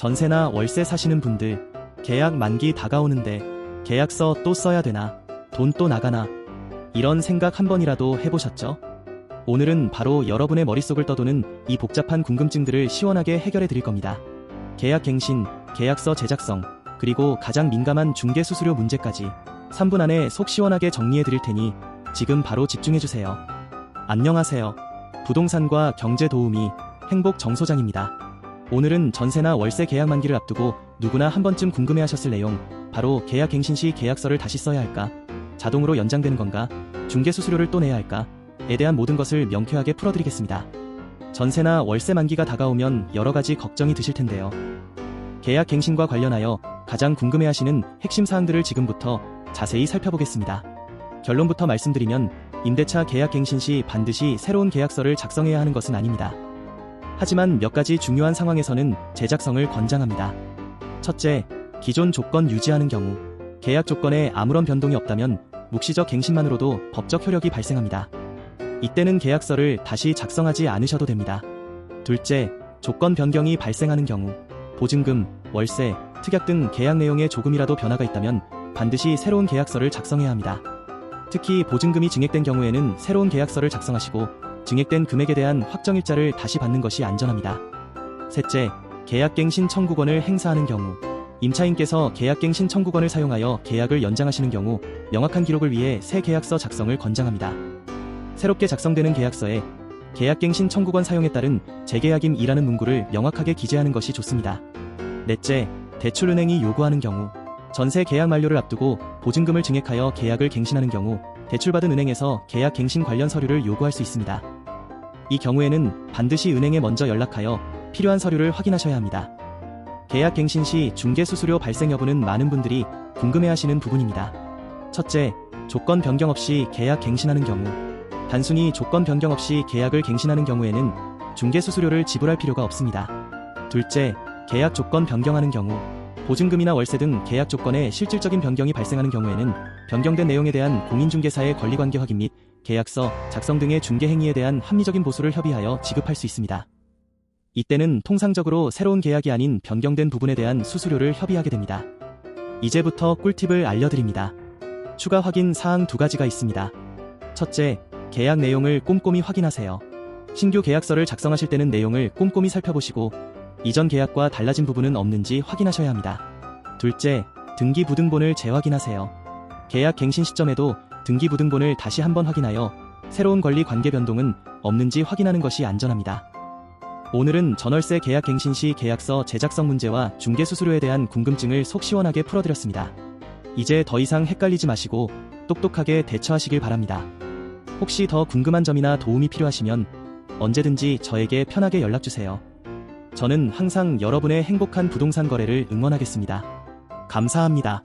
전세나 월세 사시는 분들, 계약 만기 다가오는데 계약서 또 써야 되나? 돈 또 나가나? 이런 생각 한 번이라도 해보셨죠? 오늘은 바로 여러분의 머릿속을 떠도는 이 복잡한 궁금증들을 시원하게 해결해 드릴 겁니다. 계약 갱신, 계약서 제작성, 그리고 가장 민감한 중개 수수료 문제까지 3분 안에 속 시원하게 정리해 드릴 테니 지금 바로 집중해 주세요. 안녕하세요. 부동산과 경제 도우미 행복 정소장입니다. 오늘은 전세나 월세 계약 만기를 앞두고 누구나 한 번쯤 궁금해하셨을 내용, 바로 계약 갱신 시 계약서를 다시 써야 할까? 자동으로 연장되는 건가? 중개 수수료를 또 내야 할까? 에 대한 모든 것을 명쾌하게 풀어드리겠습니다. 전세나 월세 만기가 다가오면 여러 가지 걱정이 드실 텐데요. 계약 갱신과 관련하여 가장 궁금해하시는 핵심 사항들을 지금부터 자세히 살펴보겠습니다. 결론부터 말씀드리면 임대차 계약 갱신 시 반드시 새로운 계약서를 작성해야 하는 것은 아닙니다. 하지만 몇 가지 중요한 상황에서는 제작성을 권장합니다. 첫째, 기존 조건 유지하는 경우. 계약 조건에 아무런 변동이 없다면 묵시적 갱신만으로도 법적 효력이 발생합니다. 이때는 계약서를 다시 작성하지 않으셔도 됩니다. 둘째, 조건 변경이 발생하는 경우. 보증금, 월세, 특약 등 계약 내용에 조금이라도 변화가 있다면 반드시 새로운 계약서를 작성해야 합니다. 특히 보증금이 증액된 경우에는 새로운 계약서를 작성하시고 증액된 금액에 대한 확정일자를 다시 받는 것이 안전합니다. 셋째, 계약갱신 청구권을 행사하는 경우. 임차인께서 계약갱신 청구권을 사용하여 계약을 연장하시는 경우 명확한 기록을 위해 새 계약서 작성을 권장합니다. 새롭게 작성되는 계약서에 계약갱신 청구권 사용에 따른 재계약임이라는 문구를 명확하게 기재하는 것이 좋습니다. 넷째, 대출은행이 요구하는 경우. 전세 계약 만료를 앞두고 보증금을 증액하여 계약을 갱신하는 경우 대출받은 은행에서 계약 갱신 관련 서류를 요구할 수 있습니다. 이 경우에는 반드시 은행에 먼저 연락하여 필요한 서류를 확인하셔야 합니다. 계약 갱신 시 중개 수수료 발생 여부는 많은 분들이 궁금해하시는 부분입니다. 첫째, 조건 변경 없이 계약 갱신하는 경우. 단순히 조건 변경 없이 계약을 갱신하는 경우에는 중개 수수료를 지불할 필요가 없습니다. 둘째, 계약 조건 변경하는 경우. 보증금이나 월세 등 계약 조건에 실질적인 변경이 발생하는 경우에는 변경된 내용에 대한 공인중개사의 권리관계 확인 및 계약서 작성 등의 중개 행위에 대한 합리적인 보수를 협의하여 지급할 수 있습니다. 이때는 통상적으로 새로운 계약이 아닌 변경된 부분에 대한 수수료를 협의하게 됩니다. 이제부터 꿀팁을 알려드립니다. 추가 확인 사항 2가지가 있습니다. 첫째, 계약 내용을 꼼꼼히 확인하세요. 신규 계약서를 작성하실 때는 내용을 꼼꼼히 살펴보시고 이전 계약과 달라진 부분은 없는지 확인하셔야 합니다. 둘째, 등기부등본을 재확인하세요. 계약 갱신 시점에도 등기부등본을 다시 한번 확인하여 새로운 권리 관계 변동은 없는지 확인하는 것이 안전합니다. 오늘은 전월세 계약 갱신 시 계약서 제작성 문제와 중개 수수료에 대한 궁금증을 속 시원하게 풀어드렸습니다. 이제 더 이상 헷갈리지 마시고 똑똑하게 대처하시길 바랍니다. 혹시 더 궁금한 점이나 도움이 필요하시면 언제든지 저에게 편하게 연락주세요. 저는 항상 여러분의 행복한 부동산 거래를 응원하겠습니다. 감사합니다.